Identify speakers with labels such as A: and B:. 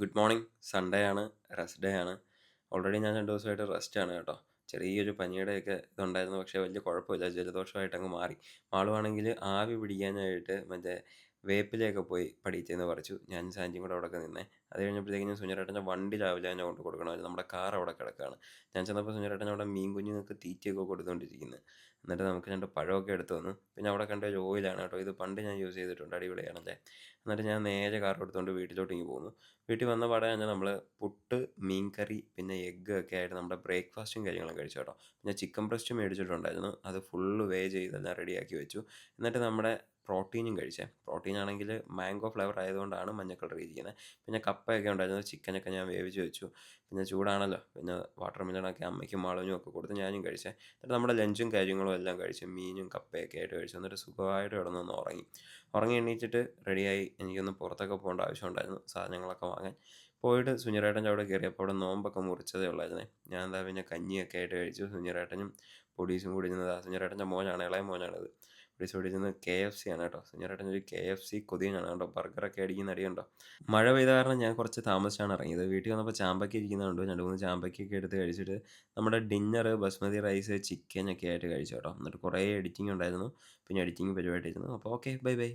A: Good morning. Sunday ആണ്. Rest day ആണ്. Already ഞാൻ 2 ദിവസമായിട്ട് റെസ്റ്റാണ് കേട്ടോ. ചെറിയൊരു പനിയുടെയൊക്കെ ഇതുണ്ടായിരുന്നു. പക്ഷേ വലിയ കുഴപ്പമില്ല. ജലദോഷമായിട്ടങ്ങ് മാറി. മാളുവാണെങ്കിൽ ആവി പിടിക്കാനായിട്ട് മറ്റേ വേപ്പിലയൊക്കെ പോയി പടിയത്തിന്ന് പറിച്ചു. ഞാനും സാൻജിയും കൂടെ അവിടെയൊക്കെ നിന്നേ. അത് കഴിഞ്ഞപ്പോഴത്തേക്കും സുനിയേട്ടൻ്റെ വണ്ടി രാവിലെ തന്നെ കൊണ്ട് കൊടുക്കണമായിരുന്നു. നമ്മുടെ കാർ അവിടെ കിടക്കുകയാണ്. ഞാൻ ചെന്നപ്പോൾ സുനിയേട്ടൻ അവിടെ മീൻ കുഞ്ഞുങ്ങൾക്ക് തീറ്റയൊക്കെ കൊടുത്തുകൊണ്ടിരിക്കുന്നു. എന്നിട്ട് നമുക്ക് 2 പഴമൊക്കെ എടുത്ത് തന്നു. പിന്നെ അവിടെ കണ്ട ഒരു ഓയിലാണ് കേട്ടോ. ഇത് പണ്ട് ഞാൻ യൂസ് ചെയ്തിട്ടുണ്ട്. അടിപൊളിയാണല്ലേ. എന്നിട്ട് ഞാൻ നേരെ കാർ എടുത്തുകൊണ്ട് വീട്ടിലോട്ടിങ്ങ് പോന്നു. വീട്ടിൽ വന്ന പാടെ തന്നെ നമ്മൾ പുട്ട്, മീൻ കറി, പിന്നെ എഗ്ഗ് ഒക്കെ ആയിട്ട് നമ്മുടെ ബ്രേക്ക്ഫാസ്റ്റും കാര്യങ്ങളും കഴിച്ചു കേട്ടോ. പിന്നെ ചിക്കൻ ബ്രസ്റ്റ് മേടിച്ചിട്ടുണ്ടായിരുന്നു. അത് ഫുള്ള് ചെയ്തെല്ലാം റെഡിയാക്കി വെച്ചു. എന്നിട്ട് നമ്മുടെ പ്രോട്ടീനും കഴിച്ചേ. പ്രോട്ടീനാണെങ്കിൽ മാംഗോ ഫ്ലേവർ ആയതുകൊണ്ടാണ് മഞ്ഞ കളർ ഇരിക്കുന്നത്. പിന്നെ കപ്പയൊക്കെ ഉണ്ടായിരുന്നു. ചിക്കനൊക്കെ ഞാൻ വേവിച്ച് വെച്ചു. പിന്നെ ചൂടാണല്ലോ. പിന്നെ വാട്ടർ മെലണൊക്കെ അമ്മയ്ക്കും മാളുവിനും ഒക്കെ കൊടുത്ത് ഞാനും കഴിച്ചേ. എന്നിട്ട് നമ്മുടെ ലഞ്ചും കാര്യങ്ങളും എല്ലാം കഴിച്ചു. മീനും കപ്പയൊക്കെ ആയിട്ട് കഴിച്ചു. എന്നിട്ട് സുഖമായിട്ട് കിടന്നൊന്ന് ഉറങ്ങി. ഉറങ്ങി എണീറ്റിട്ട് റെഡിയായി. എനിക്കൊന്ന് പുറത്തൊക്കെ പോകേണ്ട ആവശ്യമുണ്ടായിരുന്നു സാധനങ്ങളൊക്കെ വാങ്ങാൻ. പോയിട്ട് സുനിറേട്ടൻ്റെ അവിടെ കയറിയപ്പോൾ അവിടെ നോമ്പൊക്കെ മുറിച്ചതേ ഉള്ളായിരുന്നേ. ഞാൻ എന്താ പിന്നെ കഞ്ഞിയൊക്കെ ആയിട്ട് കഴിച്ചു. സുനിറേട്ടനും പൊടീസും കൂടി ഇരുന്നത് സുനിറേട്ടൻ്റെ മോനാണ്, ഇളയ മോനാണിത്. പൊടീസ് കൂടി ഇരുന്ന് KFC ആണ് കേട്ടോ. സുനിറേട്ടനൊരു KFC കൊതിയനാണ് കേട്ടോ. ബർഗറൊക്കെ അടിക്കുന്ന അടിയുണ്ടോ. മഴ പെയ്ത കാരണം ഞാൻ കുറച്ച് താമസിച്ചാണ് ഇറങ്ങിയത്. വീട്ടിൽ വന്നപ്പോൾ ചാമ്പയ്ക്ക ഇരിക്കുന്നത് കണ്ടു. 2, 3 ചാമ്പയ്ക്കയൊക്കെ എടുത്ത് കഴിച്ചിട്ട് നമ്മുടെ ഡിന്നർ ബസ്മതി റൈസ്, ചിക്കനൊക്കെ ആയിട്ട് കഴിച്ചു കേട്ടോ. എന്നിട്ട് കുറേ എഡിറ്റിംഗ് ഉണ്ടായിരുന്നു. പിന്നെ എഡിറ്റിംഗ് പരിപാടിയായിരുന്നു. അപ്പോൾ ഓക്കെ, ബൈ ബൈ.